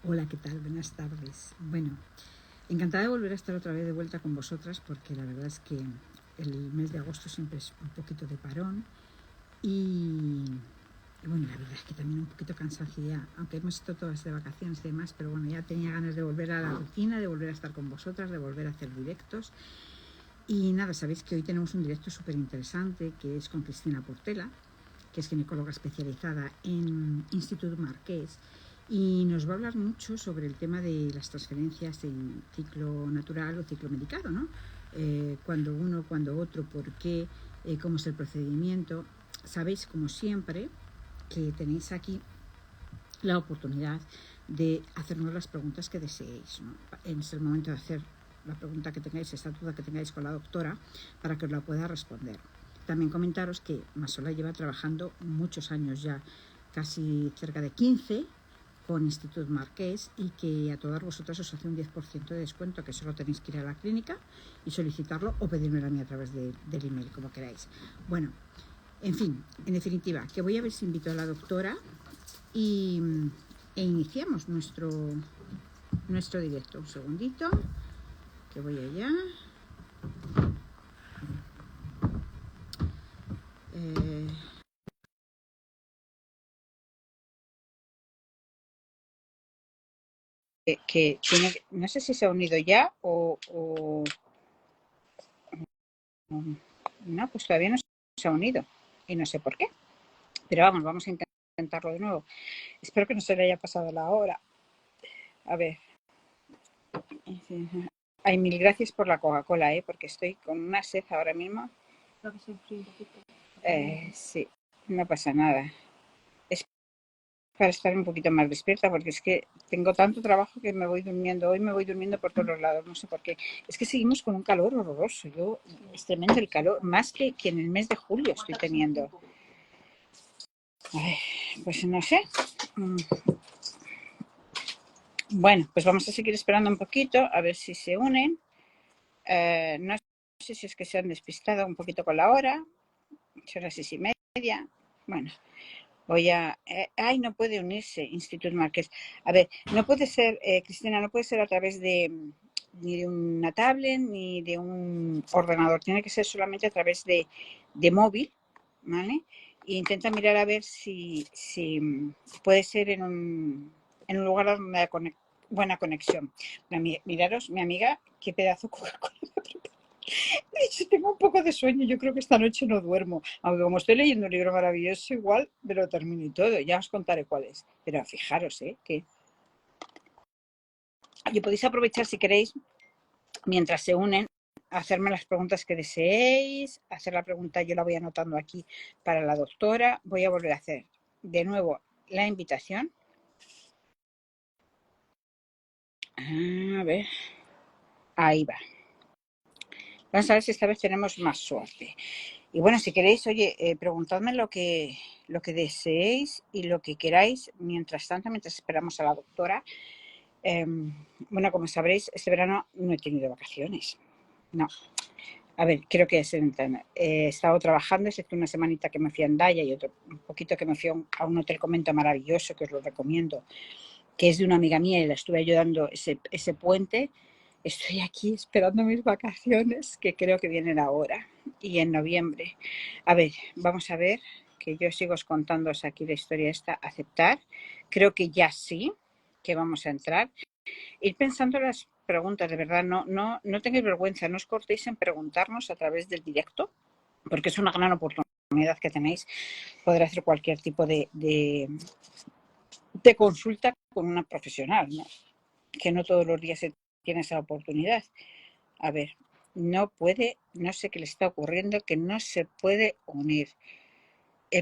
Hola, ¿qué tal? Buenas tardes. Bueno, encantada de volver a estar otra vez de vuelta con vosotras porque la verdad es que el mes de agosto siempre es un poquito de parón y bueno, la verdad es que también un poquito cansancio ya, aunque hemos estado todas de vacaciones y demás, pero bueno, ya tenía ganas de volver a la rutina, de volver a estar con vosotras, de volver a hacer directos. Y nada, sabéis que hoy tenemos un directo súper interesante que es con Cristina Portela, que es ginecóloga especializada en Instituto Marqués, y nos va a hablar mucho sobre el tema de las transferencias en ciclo natural o ciclo medicado, ¿no? Cuando uno, cuando otro, por qué, cómo es el procedimiento. Sabéis, como siempre, que tenéis aquí la oportunidad de hacernos las preguntas que deseéis, ¿no? Es el momento de hacer la pregunta que tengáis, esta duda que tengáis con la doctora, para que os la pueda responder. También comentaros que Masola lleva trabajando muchos años ya, casi cerca de 15, con Institut Marqués, y que a todas vosotras os hace un 10% de descuento, que solo tenéis que ir a la clínica y solicitarlo o pedírmelo a mí a través del email, como queráis. Bueno, en fin, en definitiva, que voy a ver si invito a la doctora y, iniciamos nuestro directo. Un segundito, que voy allá. Que tiene, no sé si se ha unido ya o no, pues todavía no se ha unido y no sé por qué, pero vamos a intentarlo de nuevo. Espero que no se le haya pasado la hora. A ver. Ay, mil gracias por la Coca-Cola, porque estoy con una sed ahora mismo. Sí, no pasa nada. Es para estar un poquito más despierta, porque es que tengo tanto trabajo que me voy durmiendo. Hoy me voy durmiendo por todos los lados, no sé por qué. Es que seguimos con un calor horroroso. Es tremendo el calor, más que en el mes de julio estoy teniendo. Ay, pues no sé. Bueno, pues vamos a seguir esperando un poquito, a ver si se unen. No sé si es que se han despistado un poquito con la hora. Son las 6:30. Bueno, voy a... ay, no puede unirse Institut Marqués. A ver, no puede ser, Cristina, no puede ser a través ni de una tablet ni de un ordenador. Tiene que ser solamente a través de móvil, ¿vale? E intenta mirar a ver si puede ser en un lugar donde haya buena conexión. Miraros, mi amiga, qué pedazo de Coca-Cola. De hecho, tengo un poco de sueño. Yo creo que esta noche no duermo. Aunque como estoy leyendo un libro maravilloso, igual me lo termino y todo. Ya os contaré cuál es. Pero fijaros, que y podéis aprovechar si queréis, mientras se unen, hacerme las preguntas que deseéis. Hacer la pregunta, yo la voy anotando aquí para la doctora. Voy a volver a hacer de nuevo la invitación. A ver. Ahí va. Vamos a ver si esta vez tenemos más suerte. Y bueno, si queréis, oye, preguntadme lo que deseéis y lo que queráis. Mientras tanto, mientras esperamos a la doctora. Bueno, como sabréis, este verano no he tenido vacaciones. No. A ver, creo que he estado trabajando, excepto una semanita que me fui a Andaya y otro un poquito que me fui a un hotel convento maravilloso, que os lo recomiendo, que es de una amiga mía y la estuve ayudando ese puente. Estoy aquí esperando mis vacaciones, que creo que vienen ahora y en noviembre. A ver, vamos a ver, que yo sigo contándoos aquí la historia esta. Aceptar. Creo que ya sí, que vamos a entrar. Ir pensando las preguntas, de verdad, no tengáis vergüenza, no os cortéis en preguntarnos a través del directo, porque es una gran oportunidad que tenéis poder hacer cualquier tipo de consulta con una profesional, ¿no? Que no todos los días se tiene esa oportunidad. A ver, no sé qué le está ocurriendo, que no se puede unir.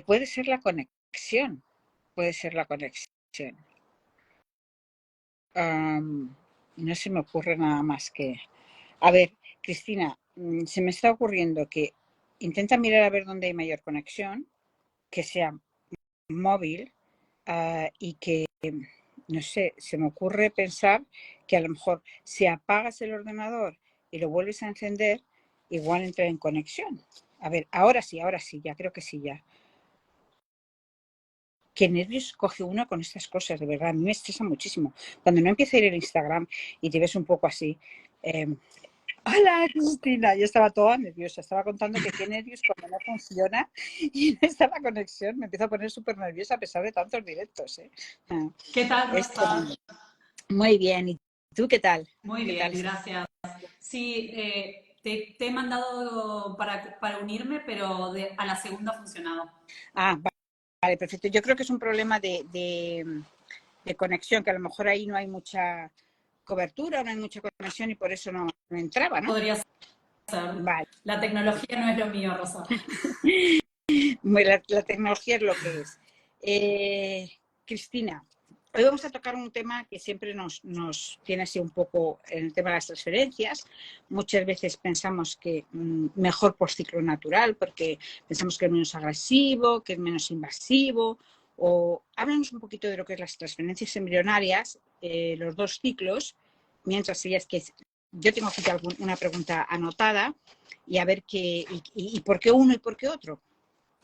Puede ser la conexión, no se me ocurre nada más que... A ver, Cristina, se me está ocurriendo que intenta mirar a ver dónde hay mayor conexión, que sea móvil, y que, no sé, se me ocurre pensar que a lo mejor si apagas el ordenador y lo vuelves a encender, igual entra en conexión. A ver, ahora sí, ya creo que sí, ya. qué nervios coge uno con estas cosas, de verdad, a mí me estresa muchísimo. Cuando no empieza a ir el Instagram y te ves un poco así, hola Cristina, yo estaba toda nerviosa, estaba contando que qué nervios cuando no funciona y no está la conexión, me empiezo a poner súper nerviosa a pesar de tantos directos. ¿Qué tal, Es Rosa? muy bien, ¿y tú qué tal? Muy ¿Qué bien, tal? gracias. Sí, te he mandado para unirme, pero a la segunda ha funcionado. Ah, vale, perfecto. Yo creo que es un problema de conexión, que a lo mejor ahí no hay mucha cobertura, no hay mucha conexión y por eso no entraba, ¿no? Podría ser. Vale. La tecnología no es lo mío, Rosa. La tecnología es lo que es. Cristina, hoy vamos a tocar un tema que siempre nos tiene así un poco en el tema de las transferencias. Muchas veces pensamos que mejor por ciclo natural, porque pensamos que es menos agresivo, que es menos invasivo. O háblanos un poquito de lo que es las transferencias embrionarias, los dos ciclos, mientras ellas que yo tengo aquí una pregunta anotada y a ver qué y por qué uno y por qué otro.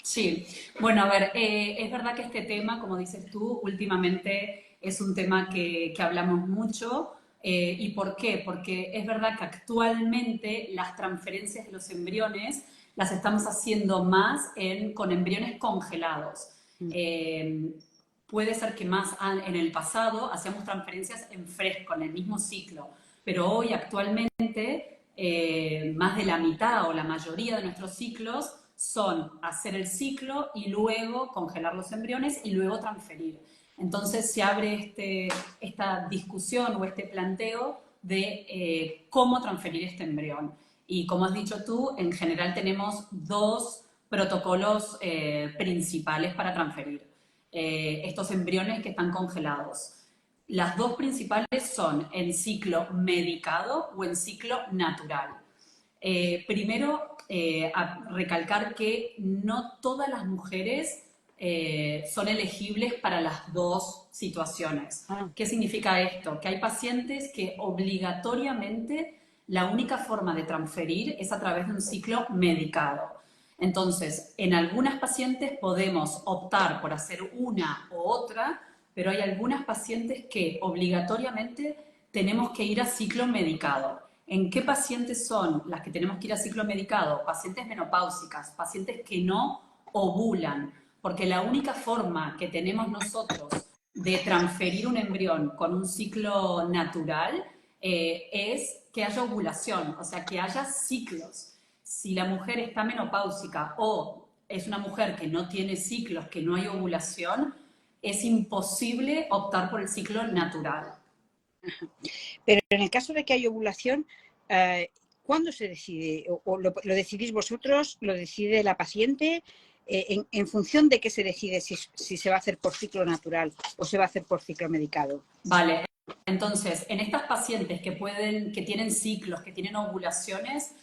Sí, bueno, a ver, es verdad que este tema, como dices tú, últimamente es un tema que hablamos mucho. ¿Y por qué? Porque es verdad que actualmente las transferencias de los embriones las estamos haciendo más con embriones congelados. Eh, Puede ser que más en el pasado hacíamos transferencias en fresco, en el mismo ciclo, pero hoy actualmente más de la mitad o la mayoría de nuestros ciclos son hacer el ciclo y luego congelar los embriones y luego transferir. Entonces se abre esta discusión o este planteo de cómo transferir este embrión. Y como has dicho tú, en general tenemos dos protocolos principales para transferir estos embriones que están congelados. Las dos principales son en ciclo medicado o en ciclo natural. Primero, a recalcar que no todas las mujeres son elegibles para las dos situaciones. Ah, ¿Qué significa esto? Que hay pacientes que obligatoriamente la única forma de transferir es a través de un ciclo medicado. Entonces, en algunas pacientes podemos optar por hacer una u otra, pero hay algunas pacientes que obligatoriamente tenemos que ir a ciclo medicado. ¿En qué pacientes son las que tenemos que ir a ciclo medicado? Pacientes menopáusicas, pacientes que no ovulan, porque la única forma que tenemos nosotros de transferir un embrión con un ciclo natural es que haya ovulación, o sea, que haya ciclos. Si la mujer está menopáusica o es una mujer que no tiene ciclos, que no hay ovulación, es imposible optar por el ciclo natural. pero en el caso de que hay ovulación, ¿cuándo se decide? ¿O lo decidís vosotros? ¿Lo decide la paciente? En función de qué se decide si se va a hacer por ciclo natural o se va a hacer por ciclo medicado? Vale, entonces, en estas pacientes que tienen ciclos, que tienen ovulaciones,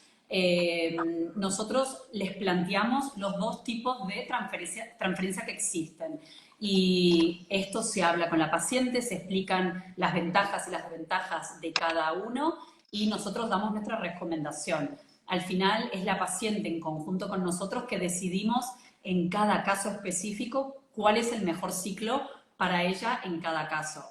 nosotros les planteamos los dos tipos de transferencia que existen. Y esto se habla con la paciente, se explican las ventajas y las desventajas de cada uno y nosotros damos nuestra recomendación. Al final es la paciente en conjunto con nosotros que decidimos en cada caso específico cuál es el mejor ciclo para ella en cada caso.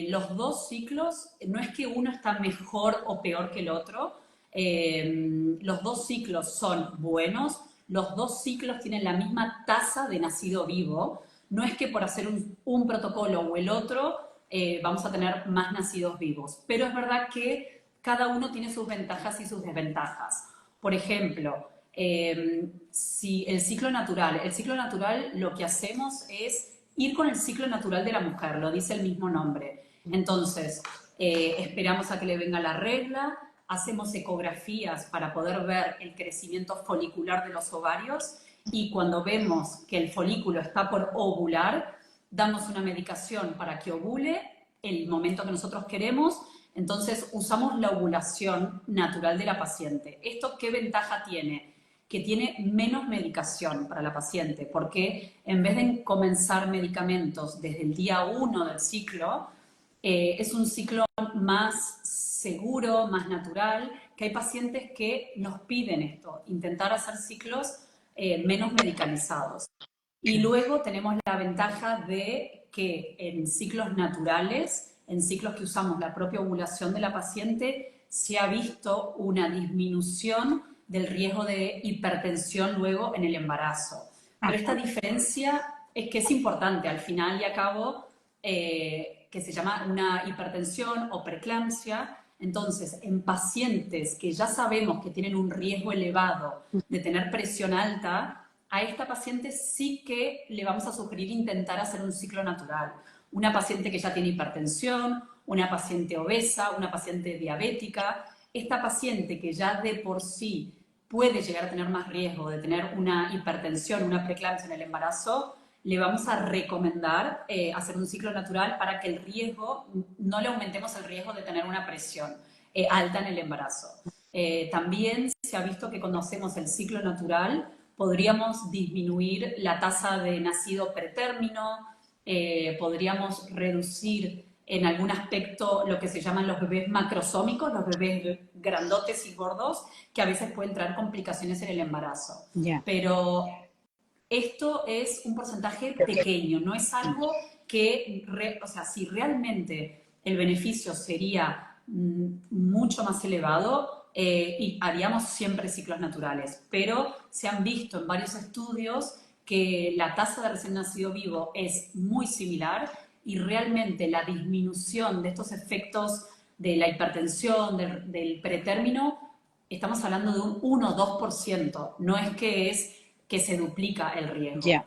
Los dos ciclos, no es que uno está mejor o peor que el otro, los dos ciclos son buenos, los dos ciclos tienen la misma tasa de nacido vivo, no es que por hacer un protocolo o el otro vamos a tener más nacidos vivos, pero es verdad que cada uno tiene sus ventajas y sus desventajas. Por ejemplo, si el ciclo natural lo que hacemos es ir con el ciclo natural de la mujer, lo dice el mismo nombre. Entonces, esperamos a que le venga la regla, hacemos ecografías para poder ver el crecimiento folicular de los ovarios y cuando vemos que el folículo está por ovular, damos una medicación para que ovule el momento que nosotros queremos. Entonces, usamos la ovulación natural de la paciente. ¿Esto qué ventaja tiene? Que tiene menos medicación para la paciente, porque en vez de comenzar medicamentos desde el día 1 del ciclo, es un ciclo más seguro, más natural, que hay pacientes que nos piden esto, intentar hacer ciclos menos medicalizados. Y luego tenemos la ventaja de que en ciclos naturales, en ciclos que usamos la propia ovulación de la paciente, se ha visto una disminución del riesgo de hipertensión luego en el embarazo. Pero esta diferencia es que es importante al final y a cabo, que se llama una hipertensión o preeclampsia. Entonces, en pacientes que ya sabemos que tienen un riesgo elevado de tener presión alta, a esta paciente sí que le vamos a sugerir intentar hacer un ciclo natural. Una paciente que ya tiene hipertensión, una paciente obesa, una paciente diabética, esta paciente que ya de por sí puede llegar a tener más riesgo de tener una hipertensión, una preeclampsia en el embarazo, le vamos a recomendar hacer un ciclo natural para que el riesgo, no le aumentemos el riesgo de tener una presión alta en el embarazo. También se ha visto que cuando hacemos el ciclo natural podríamos disminuir la tasa de nacido pretérmino, podríamos reducir en algún aspecto lo que se llaman los bebés macrosómicos, los bebés grandotes y gordos, que a veces pueden traer complicaciones en el embarazo. Ya. Pero esto es un porcentaje pequeño, no es algo que, o sea, si realmente el beneficio sería mucho más elevado, y haríamos siempre ciclos naturales, pero se han visto en varios estudios que la tasa de recién nacido vivo es muy similar y realmente la disminución de estos efectos de la hipertensión, del pretérmino, estamos hablando de un 1 o 2%, no es que se duplica el riesgo. Ya.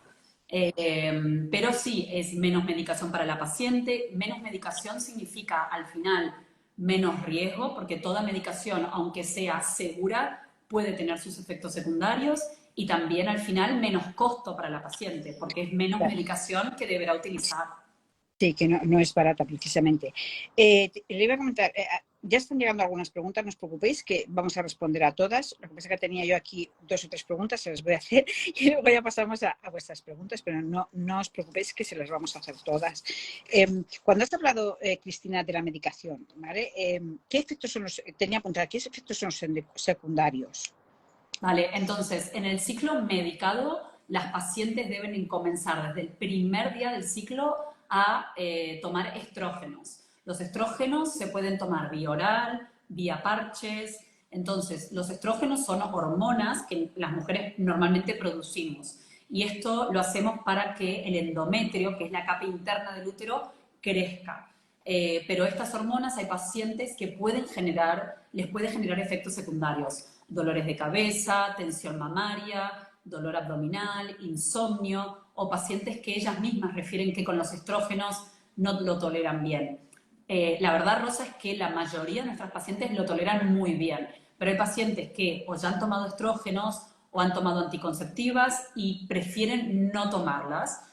Pero sí, es menos medicación para la paciente. Menos medicación significa al final menos riesgo, porque toda medicación, aunque sea segura, puede tener sus efectos secundarios, y también al final menos costo para la paciente, porque es menos medicación que deberá utilizar. Sí, que no es barata precisamente. Le iba a comentar, ya están llegando algunas preguntas, no os preocupéis que vamos a responder a todas. Lo que pasa es que tenía yo aquí 2 o 3 preguntas, se las voy a hacer y luego ya pasamos a vuestras preguntas, pero no os preocupéis que se las vamos a hacer todas. Cuando has hablado, Cristina, de la medicación, ¿vale? ¿Qué efectos son tenía apuntado, ¿qué efectos son los secundarios? Vale, entonces, en el ciclo medicado, las pacientes deben comenzar desde el primer día del ciclo a tomar estrógenos. Los estrógenos se pueden tomar vía oral, vía parches. Entonces, los estrógenos son hormonas que las mujeres normalmente producimos. Y esto lo hacemos para que el endometrio, que es la capa interna del útero, crezca. Pero estas hormonas hay pacientes que les puede generar efectos secundarios. Dolores de cabeza, tensión mamaria, dolor abdominal, insomnio, o pacientes que ellas mismas refieren que con los estrógenos no lo toleran bien. La verdad, Rosa, es que la mayoría de nuestras pacientes lo toleran muy bien, pero hay pacientes que o ya han tomado estrógenos o han tomado anticonceptivas y prefieren no tomarlas.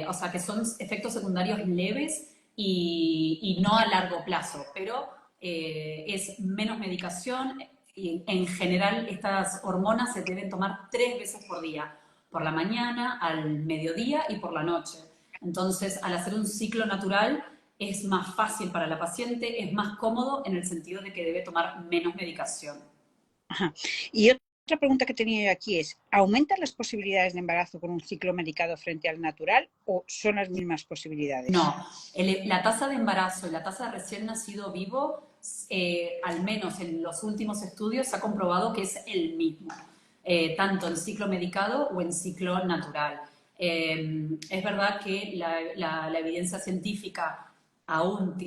O sea que son efectos secundarios leves y no a largo plazo, pero es menos medicación. Y en general estas hormonas se deben tomar 3 veces por día, por la mañana, al mediodía y por la noche. Entonces, al hacer un ciclo natural es más fácil para la paciente, es más cómodo en el sentido de que debe tomar menos medicación. Ajá. Y otra pregunta que tenía yo aquí es, ¿aumentan las posibilidades de embarazo con un ciclo medicado frente al natural o son las mismas posibilidades? No, la tasa de embarazo y la tasa de recién nacido vivo, al menos en los últimos estudios, se ha comprobado que es el mismo, tanto en ciclo medicado o en ciclo natural. Es verdad que la evidencia científica aún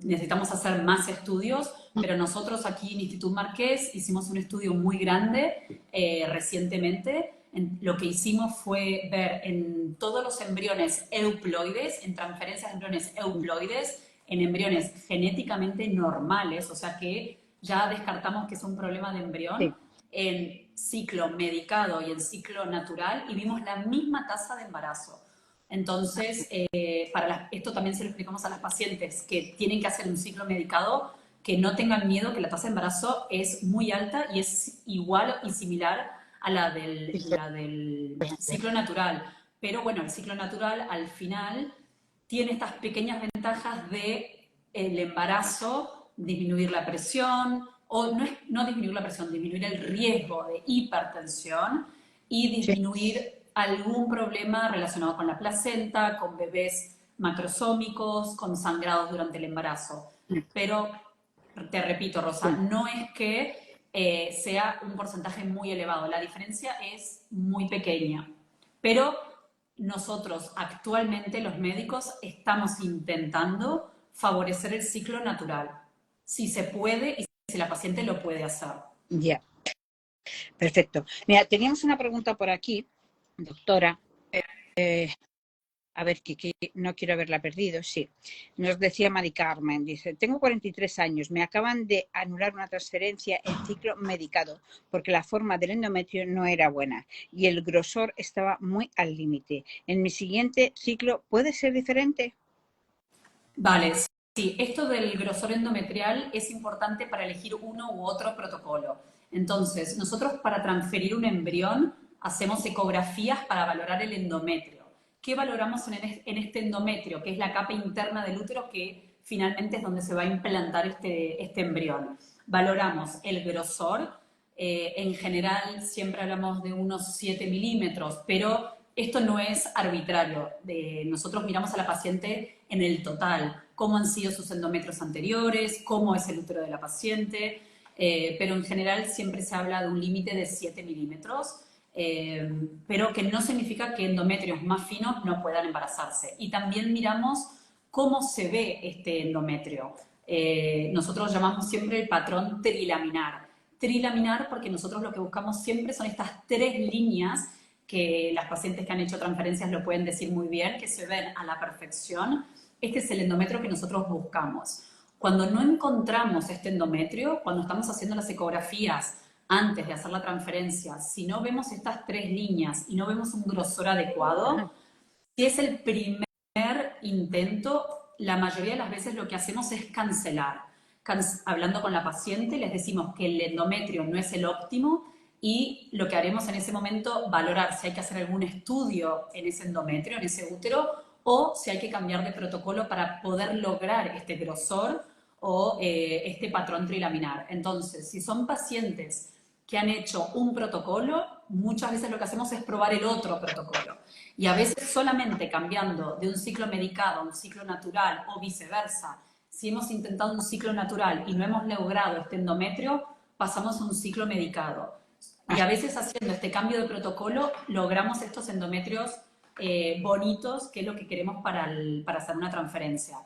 necesitamos hacer más estudios, pero nosotros aquí en Instituto Marqués hicimos un estudio muy grande recientemente. Lo que hicimos fue ver en todos los embriones euploides, en transferencias de embriones euploides, en embriones genéticamente normales, o sea que ya descartamos que es un problema de embrión, Sí. en ciclo medicado y en ciclo natural, y vimos la misma tasa de embarazo. Entonces, esto también se lo explicamos a las pacientes que tienen que hacer un ciclo medicado, que no tengan miedo, que la tasa de embarazo es muy alta y es igual y similar a la del ciclo natural. Pero bueno, el ciclo natural al final tiene estas pequeñas ventajas de el embarazo, disminuir la presión, o no disminuir la presión, disminuir el riesgo de hipertensión y disminuir algún problema relacionado con la placenta, con bebés macrosómicos, con sangrados durante el embarazo. Pero, te repito, Rosa, no es que sea un porcentaje muy elevado. La diferencia es muy pequeña. Pero nosotros actualmente, los médicos, estamos intentando favorecer el ciclo natural, si se puede y si la paciente lo puede hacer. Ya, perfecto. Mira, teníamos una pregunta por aquí, doctora. A ver, que no quiero haberla perdido, sí. Nos decía Mari Carmen, dice, tengo 43 años, me acaban de anular una transferencia en ciclo medicado porque la forma del endometrio no era buena y el grosor estaba muy al límite. ¿En mi siguiente ciclo puede ser diferente? Vale, sí, esto del grosor endometrial es importante para elegir uno u otro protocolo. Entonces, nosotros para transferir un embrión hacemos ecografías para valorar el endometrio. ¿Qué valoramos en este endometrio? Que es la capa interna del útero que finalmente es donde se va a implantar este embrión. Valoramos el grosor, en general siempre hablamos de unos 7 milímetros, pero esto no es arbitrario. Nosotros miramos a la paciente en el total, cómo han sido sus endometrios anteriores, cómo es el útero de la paciente, pero en general siempre se habla de un límite de 7 milímetros, pero que no significa que endometrios más finos no puedan embarazarse. Y también miramos cómo se ve este endometrio. Nosotros llamamos siempre el patrón trilaminar. Trilaminar porque nosotros lo que buscamos siempre son estas 3 líneas que las pacientes que han hecho transferencias lo pueden decir muy bien, que se ven a la perfección. Este es el endometrio que nosotros buscamos. Cuando no encontramos este endometrio, cuando estamos haciendo las ecografías antes de hacer la transferencia, si no vemos estas 3 líneas y no vemos un grosor adecuado, si es el primer intento, la mayoría de las veces lo que hacemos es cancelar. Hablando con la paciente, les decimos que el endometrio no es el óptimo y lo que haremos en ese momento, valorar si hay que hacer algún estudio en ese endometrio, en ese útero, o si hay que cambiar de protocolo para poder lograr este grosor o este patrón trilaminar. Entonces, si son pacientes que han hecho un protocolo, muchas veces lo que hacemos es probar el otro protocolo. Y a veces solamente cambiando de un ciclo medicado a un ciclo natural o viceversa, si hemos intentado un ciclo natural y no hemos logrado este endometrio, pasamos a un ciclo medicado. Y a veces haciendo este cambio de protocolo logramos estos endometrios bonitos, que es lo que queremos para hacer una transferencia.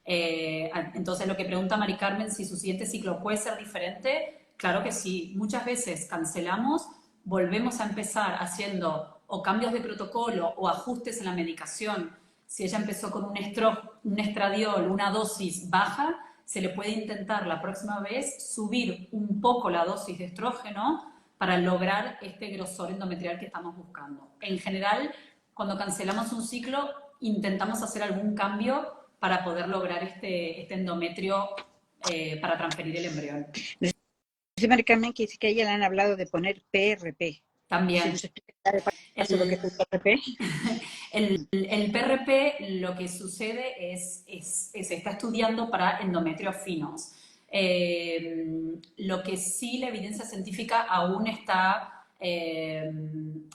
Entonces, lo que pregunta Mari Carmen, si su siguiente ciclo puede ser diferente, claro que sí. Muchas veces cancelamos, volvemos a empezar haciendo o cambios de protocolo o ajustes en la medicación. Si ella empezó con un estradiol, una dosis baja, se le puede intentar la próxima vez subir un poco la dosis de estrógeno para lograr este grosor endometrial que estamos buscando. En general, cuando cancelamos un ciclo, intentamos hacer algún cambio para poder lograr este endometrio para transferir el embrión. Dice Mari Carmen que dice que a ella le han hablado de poner PRP. También. ¿Se lo que es el PRP? El PRP lo que sucede se está estudiando para endometrios finos. Lo que sí la evidencia científica aún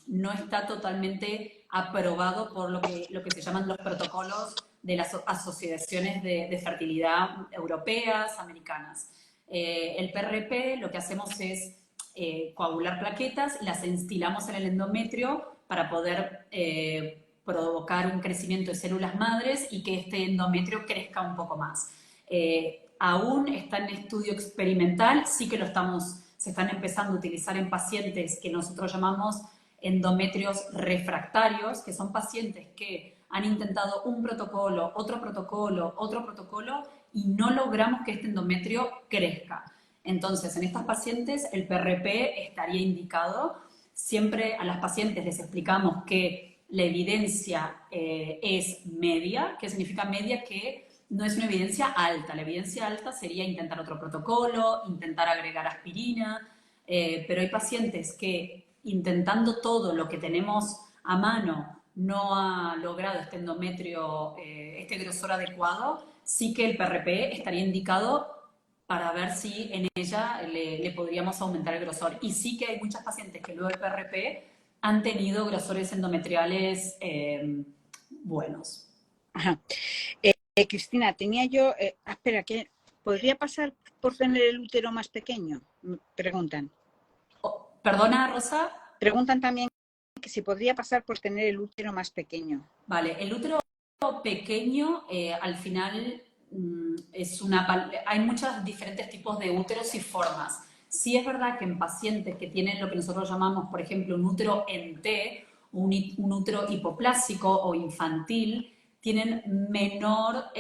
no está totalmente aprobado por lo que se llaman los protocolos de las asociaciones de fertilidad europeas, americanas. El PRP lo que hacemos es coagular plaquetas y las instilamos en el endometrio para poder provocar un crecimiento de células madres y que este endometrio crezca un poco más. Aún está en estudio experimental, sí que se están empezando a utilizar en pacientes que nosotros llamamos endometrios refractarios, que son pacientes que han intentado un protocolo, otro protocolo, otro protocolo y no logramos que este endometrio crezca. Entonces, en estas pacientes el PRP estaría indicado. Siempre a las pacientes les explicamos que la evidencia es media. ¿Qué significa media? Que no es una evidencia alta. La evidencia alta sería intentar otro protocolo, intentar agregar aspirina, pero hay pacientes que intentando todo lo que tenemos a mano no ha logrado este endometrio, este grosor adecuado, sí que el PRP estaría indicado para ver si en ella le podríamos aumentar el grosor. Y sí que hay muchas pacientes que luego del PRP han tenido grosores endometriales buenos. Ajá. Cristina, tenía yo, espera, ¿qué podría pasar por tener el útero más pequeño? Preguntan. ¿Perdona, Rosa? Preguntan también que si podría pasar por tener el útero más pequeño. Vale, el útero pequeño, al final, hay muchos diferentes tipos de úteros y formas. Sí es verdad que en pacientes que tienen lo que nosotros llamamos, por ejemplo, un útero en T, un útero hipoplásico o infantil, tienen menor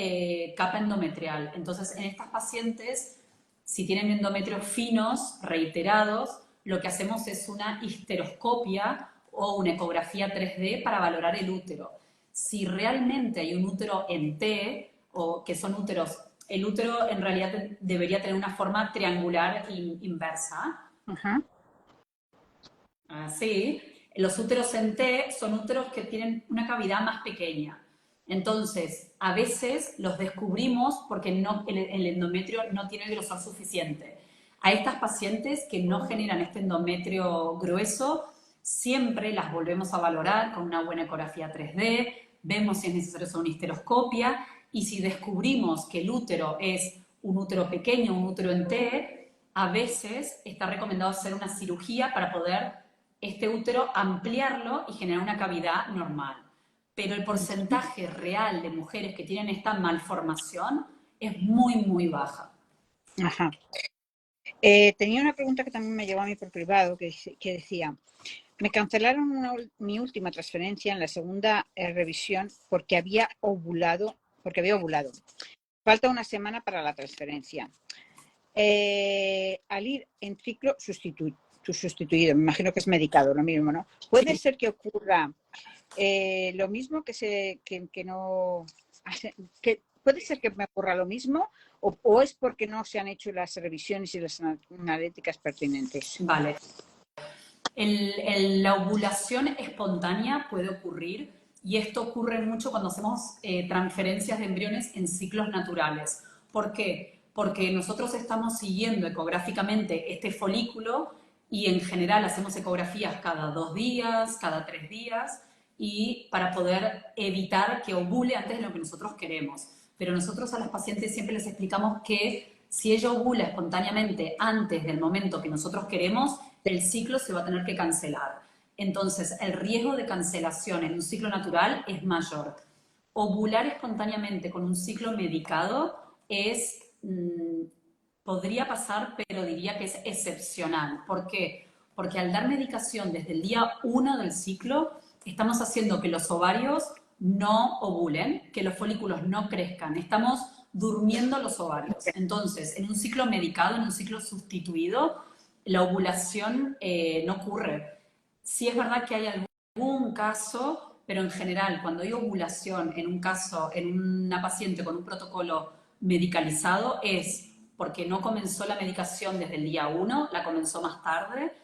capa endometrial. Entonces, en estas pacientes, si tienen endometrios finos, reiterados, lo que hacemos es una histeroscopia o una ecografía 3D para valorar el útero. Si realmente hay un útero en T, o que son úteros, el útero en realidad debería tener una forma triangular inversa. Ajá. Así. Los úteros en T son úteros que tienen una cavidad más pequeña. Entonces, a veces los descubrimos porque el endometrio no tiene el grosor suficiente. A estas pacientes que no generan este endometrio grueso, siempre las volvemos a valorar con una buena ecografía 3D, vemos si es necesario hacer una histeroscopia y si descubrimos que el útero es un útero pequeño, un útero en T, a veces está recomendado hacer una cirugía para poder este útero ampliarlo y generar una cavidad normal. Pero el porcentaje real de mujeres que tienen esta malformación es muy, muy baja. Ajá. Tenía una pregunta que también me llegó a mí por privado, que decía, me cancelaron mi última transferencia en la segunda revisión porque había ovulado. Falta una semana para la transferencia. Al ir en ciclo sustituido, me imagino que es medicado, lo mismo, ¿no? ¿Puede ser que ocurra lo mismo puede ser que me ocurra lo mismo o es porque no se han hecho las revisiones y las analíticas pertinentes? Vale. La ovulación espontánea puede ocurrir y esto ocurre mucho cuando hacemos transferencias de embriones en ciclos naturales. ¿Por qué? Porque nosotros estamos siguiendo ecográficamente este folículo y en general hacemos ecografías cada 2 días, cada 3 días y para poder evitar que ovule antes de lo que nosotros queremos. Pero nosotros a las pacientes siempre les explicamos que si ella ovula espontáneamente antes del momento que nosotros queremos, el ciclo se va a tener que cancelar. Entonces, el riesgo de cancelación en un ciclo natural es mayor. Ovular espontáneamente con un ciclo medicado podría pasar, pero diría que es excepcional. ¿Por qué? Porque al dar medicación desde el día 1 del ciclo, estamos haciendo que los ovarios no ovulen, que los folículos no crezcan. Estamos durmiendo los ovarios. Entonces, en un ciclo medicado, en un ciclo sustituido, la ovulación no ocurre. Sí es verdad que hay algún caso, pero en general, cuando hay ovulación en un caso, en una paciente con un protocolo medicalizado, es porque no comenzó la medicación desde el día 1, la comenzó más tarde,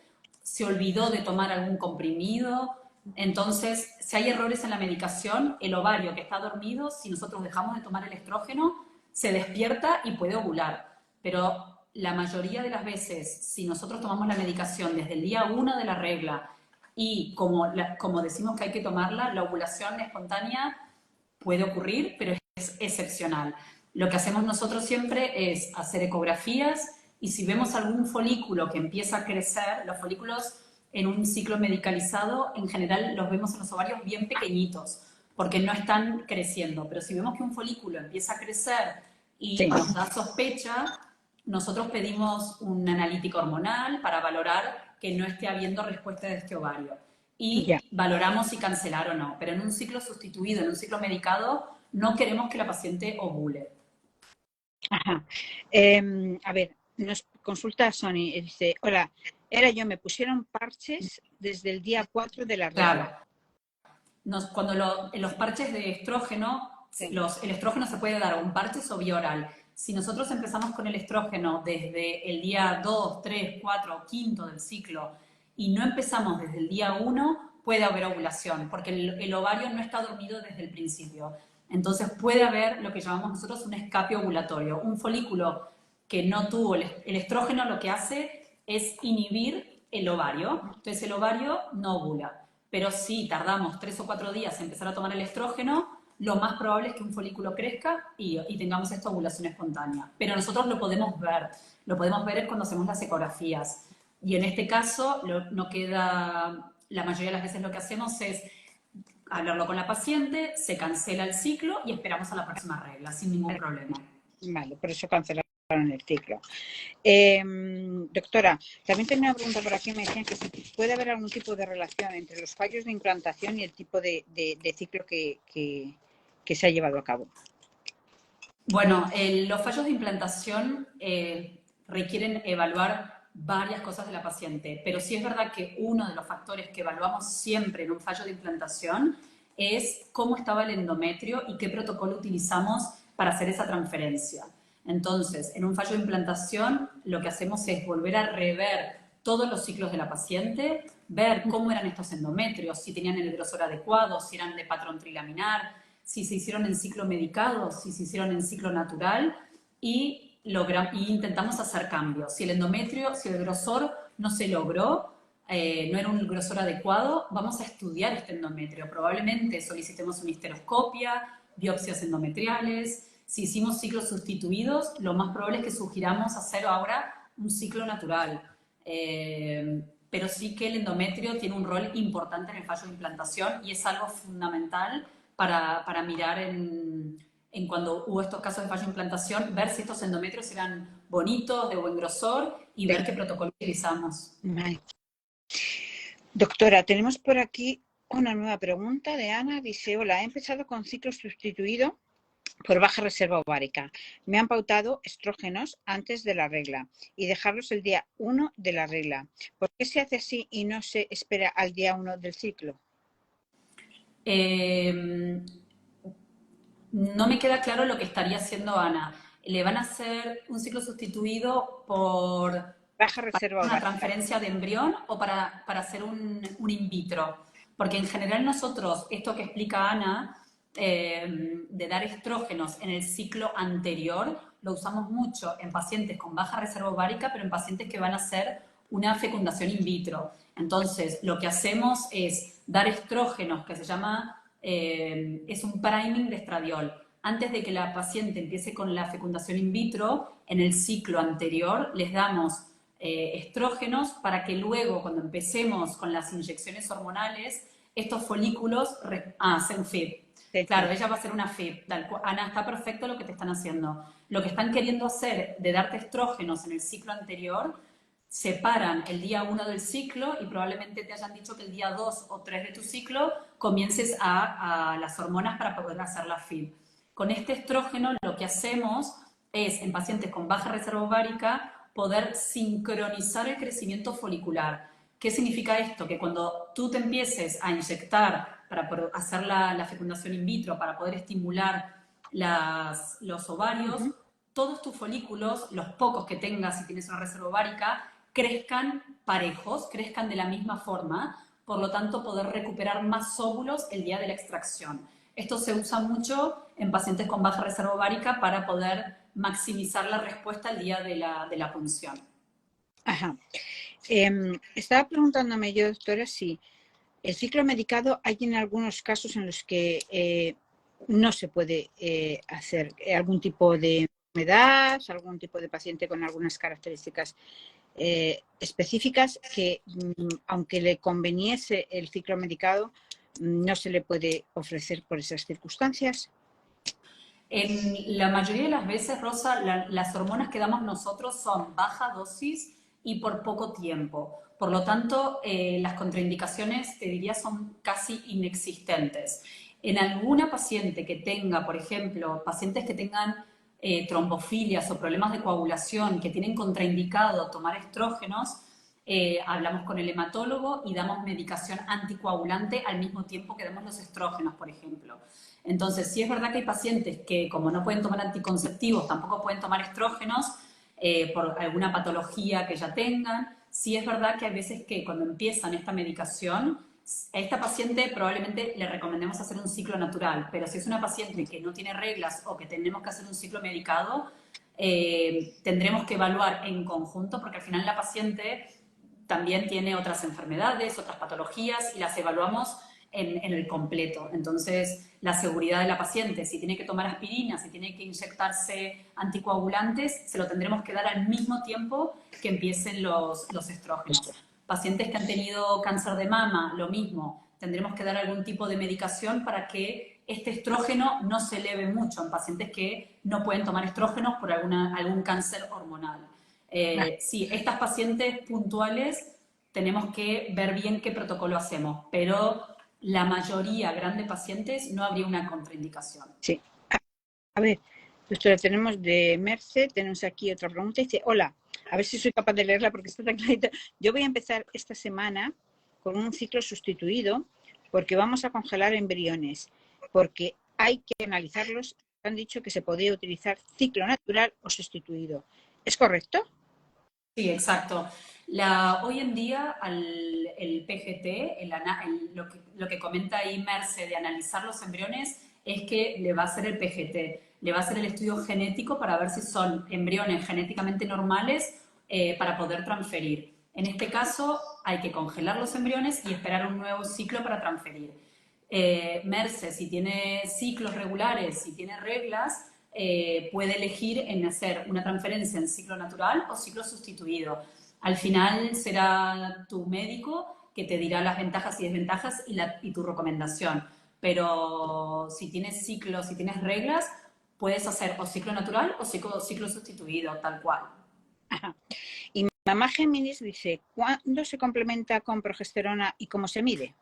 se olvidó de tomar algún comprimido. Entonces, si hay errores en la medicación, el ovario que está dormido, si nosotros dejamos de tomar el estrógeno, se despierta y puede ovular. Pero la mayoría de las veces, si nosotros tomamos la medicación desde el día 1 de la regla y como decimos que hay que tomarla, la ovulación espontánea puede ocurrir, pero es excepcional. Lo que hacemos nosotros siempre es hacer ecografías y si vemos algún folículo que empieza a crecer, los folículos en un ciclo medicalizado, en general los vemos en los ovarios bien pequeñitos, porque no están creciendo. Pero si vemos que un folículo empieza a crecer y nos da sospecha, nosotros pedimos un analítico hormonal para valorar que no esté habiendo respuesta de este ovario. Y valoramos si cancelar o no. Pero en un ciclo sustituido, en un ciclo medicado, no queremos que la paciente ovule. Ajá. A ver, nos consulta Sony, dice, hola, me pusieron parches desde el día 4 de la regla. Claro. Cuando los parches de estrógeno, el estrógeno se puede dar un parche o vía oral. Si nosotros empezamos con el estrógeno desde el día 2, 3, 4 o 5 del ciclo y no empezamos desde el día 1, puede haber ovulación, porque el ovario no está dormido desde el principio. Entonces puede haber lo que llamamos nosotros un escape ovulatorio. Un folículo que no tuvo el estrógeno lo que hace es inhibir el ovario. Entonces el ovario no ovula. pero si tardamos 3 o 4 días en empezar a tomar el estrógeno, lo más probable es que un folículo crezca y tengamos esta ovulación espontánea. Pero nosotros lo podemos ver cuando hacemos las ecografías. Y en este caso, no queda, la mayoría de las veces lo que hacemos es hablarlo con la paciente, se cancela el ciclo y esperamos a la próxima regla, sin ningún problema. Vale, por eso cancelaron el ciclo. Doctora, también tenía una pregunta por aquí, me decían que si puede haber algún tipo de relación entre los fallos de implantación y el tipo de ciclo que se ha llevado a cabo. Bueno, los fallos de implantación requieren evaluar varias cosas de la paciente, pero sí es verdad que uno de los factores que evaluamos siempre en un fallo de implantación es cómo estaba el endometrio y qué protocolo utilizamos para hacer esa transferencia. Entonces, en un fallo de implantación, lo que hacemos es volver a rever todos los ciclos de la paciente, ver cómo eran estos endometrios, si tenían el grosor adecuado, si eran de patrón trilaminar, si se hicieron en ciclo medicado, si se hicieron en ciclo natural y intentamos hacer cambios. Si el endometrio, si el grosor no se logró, no era un grosor adecuado, vamos a estudiar este endometrio. Probablemente solicitemos una histeroscopia, biopsias endometriales. Si hicimos ciclos sustituidos, lo más probable es que sugiramos hacer ahora un ciclo natural. Pero sí que el endometrio tiene un rol importante en el fallo de implantación y es algo fundamental para mirar en cuando hubo estos casos de fallo de implantación, ver si estos endometrios eran bonitos, de buen grosor y ver qué protocolo utilizamos. Doctora, tenemos por aquí una nueva pregunta de Ana. Dice, hola, he empezado con ciclo sustituido por baja reserva ovárica. Me han pautado estrógenos antes de la regla y dejarlos el día 1 de la regla. ¿Por qué se hace así y no se espera al día 1 del ciclo? No me queda claro lo que estaría haciendo Ana. ¿Le van a hacer un ciclo sustituido por baja reserva una ovárica, transferencia de embrión o para hacer un in vitro? Porque en general nosotros, esto que explica Ana, de dar estrógenos en el ciclo anterior, lo usamos mucho en pacientes con baja reserva ovárica, pero en pacientes que van a hacer una fecundación in vitro. Entonces, lo que hacemos es dar estrógenos, que se llama, es un priming de estradiol. Antes de que la paciente empiece con la fecundación in vitro, en el ciclo anterior les damos estrógenos para que luego, cuando empecemos con las inyecciones hormonales, estos folículos hacen FIB. Sí, claro, ella va a hacer una FIB. Ana, está perfecto lo que te están haciendo. Lo que están queriendo hacer de darte estrógenos en el ciclo anterior, separan el día 1 del ciclo y probablemente te hayan dicho que el día 2 o 3 de tu ciclo comiences a las hormonas para poder hacer la FIB. Con este estrógeno lo que hacemos es, en pacientes con baja reserva ovárica, poder sincronizar el crecimiento folicular. ¿Qué significa esto? Que cuando tú te empieces a inyectar para hacer la fecundación in vitro, para poder estimular los ovarios, todos tus folículos, los pocos que tengas si tienes una reserva ovárica, crezcan parejos, crezcan de la misma forma, por lo tanto poder recuperar más óvulos el día de la extracción. Esto se usa mucho en pacientes con baja reserva ovárica para poder maximizar la respuesta el día de la punción. Ajá. Estaba preguntándome yo, doctora, si el ciclo medicado hay en algunos casos en los que no se puede hacer algún tipo de enfermedad, algún tipo de paciente con algunas características específicas que, aunque le conveniese el ciclo medicado, no se le puede ofrecer por esas circunstancias. En la mayoría de las veces, Rosa, las hormonas que damos nosotros son baja dosis y por poco tiempo. Por lo tanto, las contraindicaciones, te diría, son casi inexistentes. En alguna paciente que tenga, por ejemplo, pacientes que tengan trombofilias o problemas de coagulación, que tienen contraindicado tomar estrógenos, hablamos con el hematólogo y damos medicación anticoagulante al mismo tiempo que damos los estrógenos, por ejemplo. Entonces, sí es verdad que hay pacientes que, como no pueden tomar anticonceptivos, tampoco pueden tomar estrógenos por alguna patología que ya tengan. Sí es verdad que hay veces que cuando empiezan esta medicación, a esta paciente probablemente le recomendemos hacer un ciclo natural, pero si es una paciente que no tiene reglas o que tenemos que hacer un ciclo medicado, tendremos que evaluar en conjunto, porque al final la paciente también tiene otras enfermedades, otras patologías, y las evaluamos en el completo. Entonces, la seguridad de la paciente, si tiene que tomar aspirina, si tiene que inyectarse anticoagulantes, se lo tendremos que dar al mismo tiempo que empiecen los estrógenos. Pacientes que han tenido cáncer de mama, lo mismo, tendremos que dar algún tipo de medicación para que este estrógeno no se eleve mucho en pacientes que no pueden tomar estrógenos por algún cáncer hormonal. Sí, estas pacientes puntuales tenemos que ver bien qué protocolo hacemos, pero la mayoría grande de pacientes no habría una contraindicación. Sí. A ver, doctora, tenemos de Merce, tenemos aquí otra pregunta. Dice, hola, a ver si soy capaz de leerla porque está tan clarita. Yo voy a empezar esta semana con un ciclo sustituido porque vamos a congelar embriones, porque hay que analizarlos. Han dicho que se podría utilizar ciclo natural o sustituido. ¿Es correcto? Sí, exacto. Hoy en día el PGT, lo que comenta ahí Merce de analizar los embriones, es que le va a hacer el PGT, le va a hacer el estudio genético para ver si son embriones genéticamente normales para poder transferir. En este caso hay que congelar los embriones y esperar un nuevo ciclo para transferir. Merce, si tiene ciclos regulares, si tiene reglas, puede elegir en hacer una transferencia en ciclo natural o ciclo sustituido. Al final será tu médico que te dirá las ventajas y desventajas y tu recomendación. Pero si tienes ciclos, si tienes reglas, puedes hacer o ciclo natural o ciclo sustituido, tal cual. Ajá. Y Mamá Géminis dice, ¿cuándo se complementa con progesterona y cómo se mide?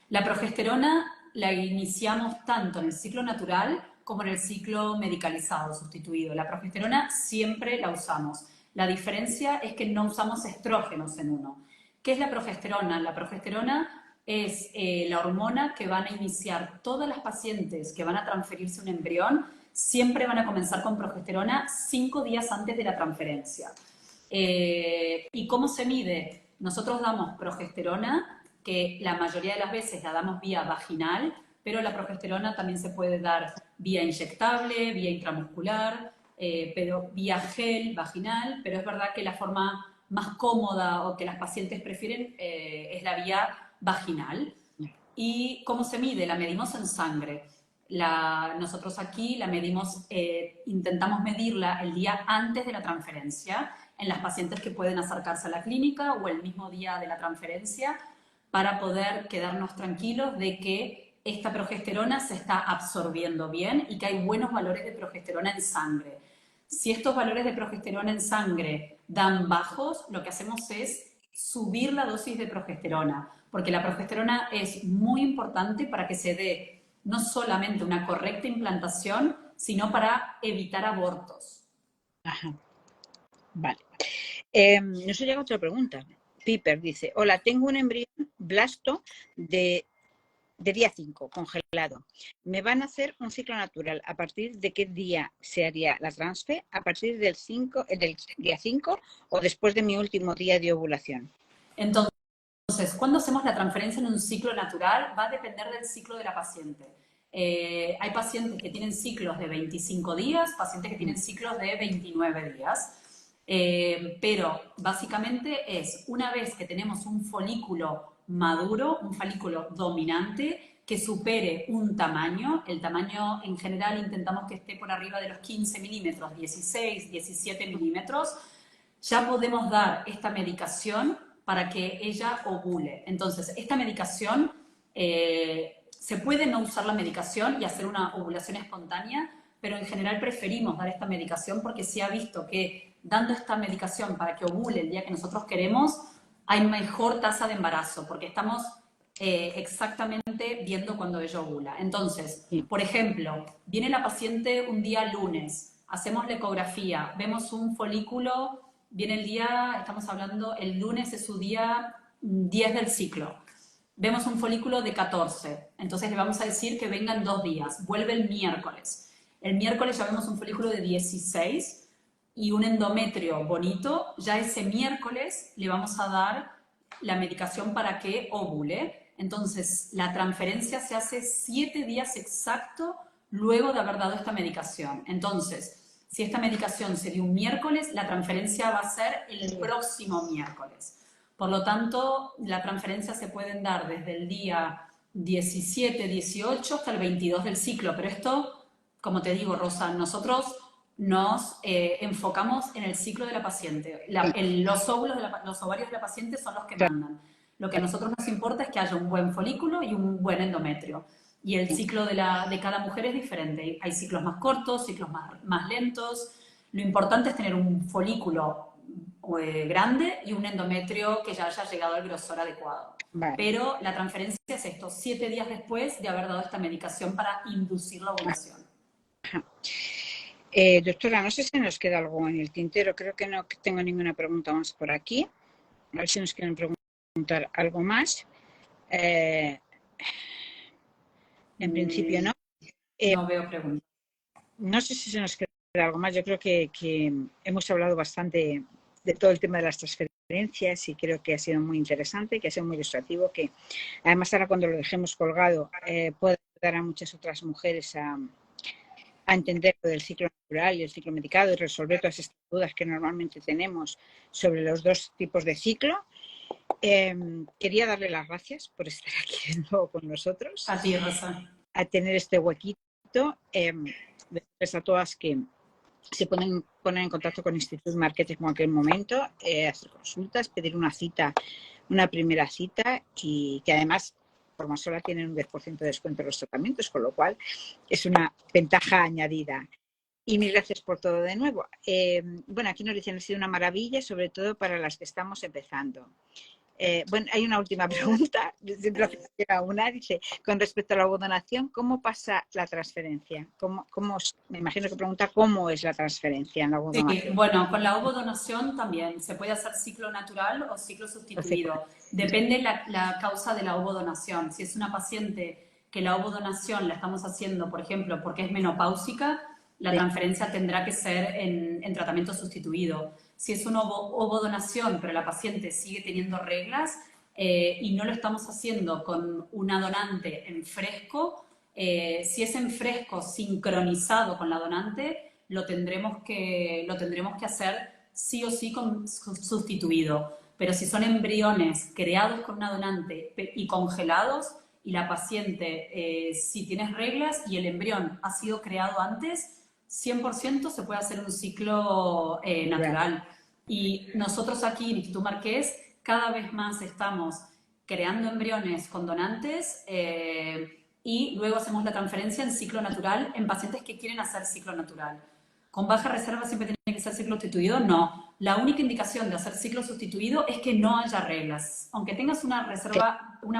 La progesterona la iniciamos tanto en el ciclo natural como en el ciclo medicalizado, sustituido. La progesterona siempre la usamos. La diferencia es que no usamos estrógenos en uno. ¿Qué es la progesterona? La progesterona es la hormona que van a iniciar todas las pacientes que van a transferirse un embrión, siempre van a comenzar con progesterona 5 días antes de la transferencia. ¿Y cómo se mide? Nosotros damos progesterona, que la mayoría de las veces la damos vía vaginal, pero la progesterona también se puede dar vía inyectable, vía intramuscular, pero vía gel vaginal, pero es verdad que la forma más cómoda o que las pacientes prefieren es la vía vaginal. ¿Y cómo se mide? La medimos en sangre. Nosotros aquí la medimos, intentamos medirla el día antes de la transferencia en las pacientes que pueden acercarse a la clínica o el mismo día de la transferencia para poder quedarnos tranquilos de que esta progesterona se está absorbiendo bien y que hay buenos valores de progesterona en sangre. Si estos valores de progesterona en sangre dan bajos, lo que hacemos es subir la dosis de progesterona, porque la progesterona es muy importante para que se dé no solamente una correcta implantación, sino para evitar abortos. Ajá. Vale. Nos llega otra pregunta. Piper dice, hola, tengo un embrión blasto de día 5, congelado. Me van a hacer un ciclo natural. ¿A partir de qué día se haría la transfer? ¿A partir del día 5 o después de mi último día de ovulación? Entonces, cuando hacemos la transferencia en un ciclo natural, va a depender del ciclo de la paciente. Hay pacientes que tienen ciclos de 25 días, pacientes que tienen ciclos de 29 días. Pero básicamente es una vez que tenemos un folículo maduro, un folículo dominante, que supere un tamaño. El tamaño en general intentamos que esté por arriba de los 15 milímetros, 16, 17 milímetros. Ya podemos dar esta medicación para que ella ovule. Entonces, esta medicación, se puede no usar la medicación y hacer una ovulación espontánea, pero en general preferimos dar esta medicación porque se ha visto que dando esta medicación para que ovule el día que nosotros queremos, hay mejor tasa de embarazo, porque estamos exactamente viendo cuando ella ovula. Entonces, por ejemplo, viene la paciente un día lunes, hacemos la ecografía, vemos un folículo, viene el día, estamos hablando, el lunes es su día 10 del ciclo. Vemos un folículo de 14, entonces le vamos a decir que vengan 2 días, vuelve el miércoles. El miércoles ya vemos un folículo de 16 y un endometrio bonito, ya ese miércoles le vamos a dar la medicación para que ovule. Entonces, la transferencia se hace 7 días exacto luego de haber dado esta medicación. Entonces, si esta medicación se dio un miércoles, la transferencia va a ser el próximo miércoles. Por lo tanto, la transferencia se pueden dar desde el día 17, 18 hasta el 22 del ciclo, pero esto, como te digo, Rosa, nosotros nos enfocamos en el ciclo de la paciente. Los óvulos, los ovarios de la paciente son los que mandan. Lo que a nosotros nos importa es que haya un buen folículo y un buen endometrio. Y el ciclo de cada mujer es diferente. Hay ciclos más cortos, ciclos más lentos. Lo importante es tener un folículo grande y un endometrio que ya haya llegado al grosor adecuado. Vale. Pero la transferencia es esto, 7 días después de haber dado esta medicación para inducir la ovulación. Doctora, no sé si nos queda algo en el tintero. Creo que no tengo ninguna pregunta más por aquí. A ver si nos quieren preguntar algo más. En principio no. No veo preguntas. No sé si se nos queda algo más. Yo creo que hemos hablado bastante de todo el tema de las transferencias y creo que ha sido muy interesante, que ha sido muy ilustrativo, que además ahora cuando lo dejemos colgado puede ayudar a muchas otras mujeres a entender lo del ciclo natural y el ciclo medicado y resolver todas estas dudas que normalmente tenemos sobre los dos tipos de ciclo. Quería darle las gracias por estar aquí de nuevo con nosotros. A ti, Rosa. A tener este huequito. Decirles a todas que se pueden poner en contacto con Institut Marquette en cualquier momento, hacer consultas, pedir una cita, una primera cita y que además por más sola tienen un 10% de descuento en los tratamientos, con lo cual es una ventaja añadida. Y mil gracias por todo de nuevo. Bueno, aquí nos dicen ha sido una maravilla, sobre todo para las que estamos empezando. Bueno, hay una última pregunta, dice, con respecto a la ovodonación, ¿cómo pasa la transferencia? Me imagino que pregunta cómo es la transferencia en la ovodonación. Sí, bueno, con la ovodonación también se puede hacer ciclo natural o ciclo sustituido. Depende la causa de la ovodonación. Si es una paciente que la ovodonación la estamos haciendo, por ejemplo, porque es menopáusica, la transferencia tendrá que ser en tratamiento sustituido. Si es una ovodonación, pero la paciente sigue teniendo reglas y no lo estamos haciendo con una donante en fresco, si es en fresco sincronizado con la donante, lo tendremos que hacer sí o sí sustituido. Pero si son embriones creados con una donante y congelados, y la paciente, si tienes reglas y el embrión ha sido creado antes, 100% se puede hacer un ciclo natural. Y nosotros aquí en Instituto Marqués cada vez más estamos creando embriones con donantes y luego hacemos la transferencia en ciclo natural en pacientes que quieren hacer ciclo natural. ¿Con baja reserva siempre tiene que ser ciclo sustituido? No. La única indicación de hacer ciclo sustituido es que no haya reglas. Aunque tengas una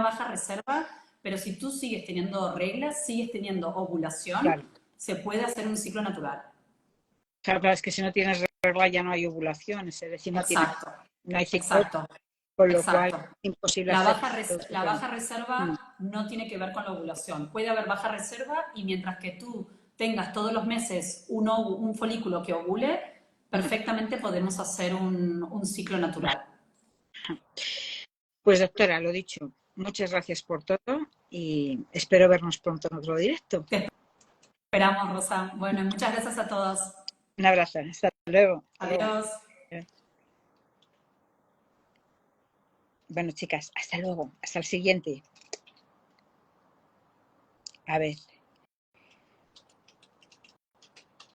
baja reserva, pero si tú sigues teniendo reglas, sigues teniendo ovulación, se puede hacer un ciclo natural. Claro, es que si no tienes regla ya no hay ovulación, es decir, no hay ciclo. Exacto. Con lo cual es imposible la hacer. baja reserva no tiene que ver con la ovulación. Puede haber baja reserva y mientras que tú tengas todos los meses un folículo que ovule, perfectamente podemos hacer un ciclo natural. Pues doctora, lo dicho, muchas gracias por todo y espero vernos pronto en otro directo. Te esperamos, Rosa. Bueno, y muchas gracias a todos. Un abrazo, hasta luego. Adiós. Bueno, chicas, hasta luego, hasta el siguiente. A ver.